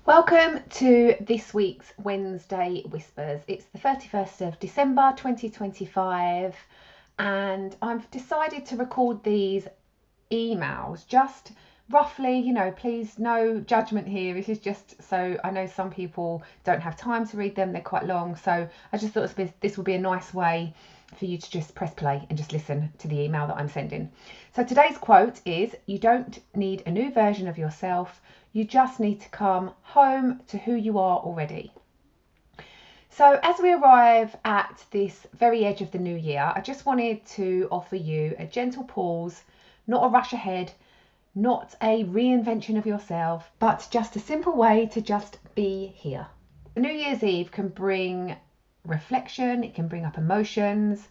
Welcome to this week's Wednesday Whispers. It's the 31st of December 2025 and I've decided to record these emails just roughly, please no judgment here. This is just so I know some people don't have time to read them, they're quite long, so I just thought this would be a nice way for you to just press play and just listen to the email that I'm sending. So today's quote is, "You don't need a new version of yourself, you just need to come home to who you are already." So as we arrive at this very edge of the new year, I just wanted to offer you a gentle pause, not a rush ahead, not a reinvention of yourself, but just a simple way to just be here. The New Year's Eve can bring reflection, it can bring up emotions,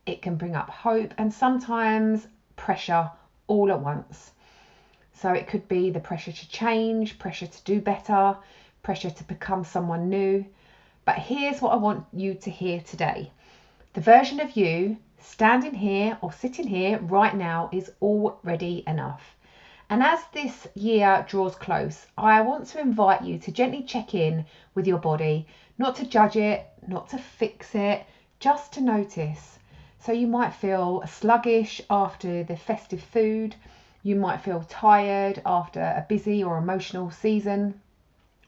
it can bring up hope, and sometimes pressure all at once. So it could be the pressure to change, pressure to do better, pressure to become someone new. But here's what I want you to hear today. The version of you standing here or sitting here right now is already enough. And as this year draws close, I want to invite you to gently check in with your body, not to judge it, not to fix it, just to notice. So you might feel sluggish after the festive food, you might feel tired after a busy or emotional season,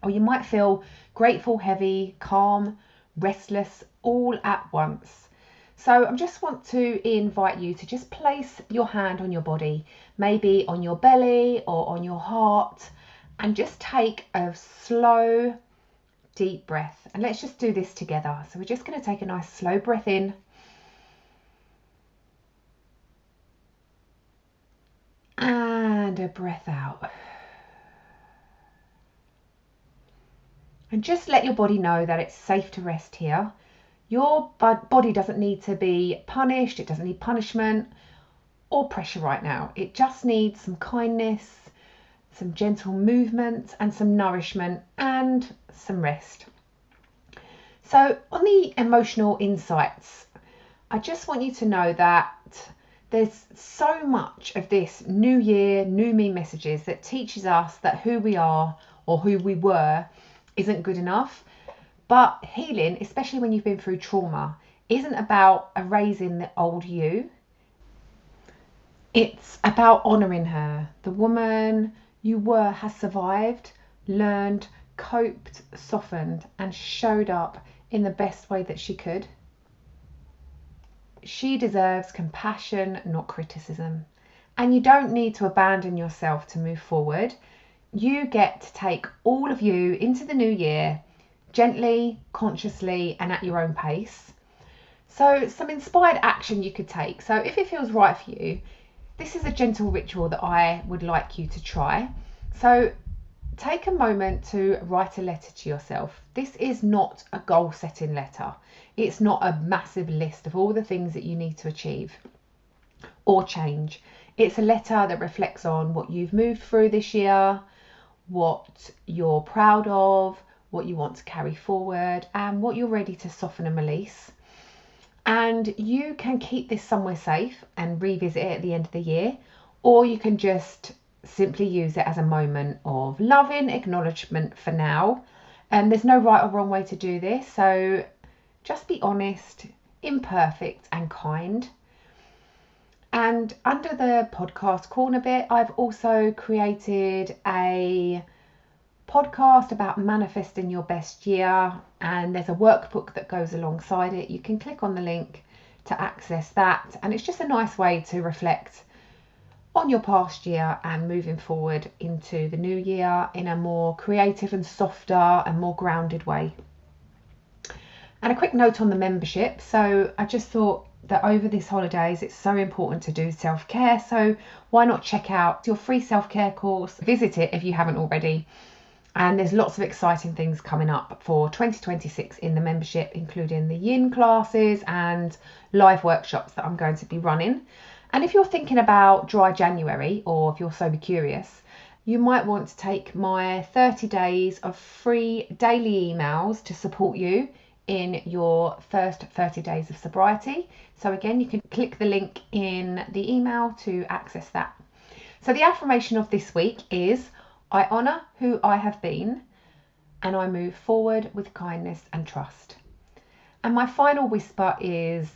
or you might feel grateful, heavy, calm, restless, all at once. So I just want to invite you to just place your hand on your body, maybe on your belly or on your heart, and just take a slow, deep breath. And let's just do this together. So we're just going to take a nice slow breath in. And a breath out. And just let your body know that it's safe to rest here. Your body doesn't need to be punished, it doesn't need punishment or pressure right now. It just needs some kindness, some gentle movement and some nourishment and some rest. So on the emotional insights, I just want you to know that there's so much of this new year, new me messages that teaches us that who we are or who we were isn't good enough. But healing, especially when you've been through trauma, isn't about erasing the old you. It's about honouring her. The woman you were has survived, learned, coped, softened, and showed up in the best way that she could. She deserves compassion, not criticism. And you don't need to abandon yourself to move forward. You get to take all of you into the new year gently, consciously, and at your own pace. So some inspired action you could take. So if it feels right for you, this is a gentle ritual that I would like you to try. So take a moment to write a letter to yourself. This is not a goal setting letter. It's not a massive list of all the things that you need to achieve or change. It's a letter that reflects on what you've moved through this year, what you're proud of, what you want to carry forward, and what you're ready to soften and release. And you can keep this somewhere safe and revisit it at the end of the year, or you can just simply use it as a moment of loving acknowledgement for now. And there's no right or wrong way to do this, so just be honest, imperfect, and kind. And under the podcast corner bit, I've also created a podcast about manifesting your best year, and there's a workbook that goes alongside it. You can click on the link to access that, and it's just a nice way to reflect on your past year and moving forward into the new year in a more creative and softer and more grounded way. And a quick note on the membership. So I just thought that over these holidays it's so important to do self-care, so why not check out your free self-care course, visit it if you haven't already. And there's lots of exciting things coming up for 2026 in the membership, including the yin classes and live workshops that I'm going to be running. And if you're thinking about dry January, or if you're sober curious, you might want to take my 30 days of free daily emails to support you in your first 30 days of sobriety. So again, you can click the link in the email to access that. So the affirmation of this week is, I honour who I have been, and I move forward with kindness and trust. And my final whisper is,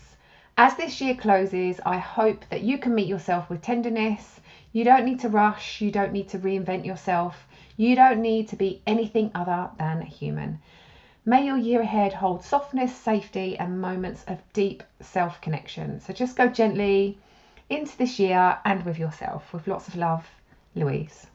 as this year closes, I hope that you can meet yourself with tenderness. You don't need to rush. You don't need to reinvent yourself. You don't need to be anything other than human. May your year ahead hold softness, safety, and moments of deep self-connection. So just go gently into this year and with yourself. With lots of love, Louise.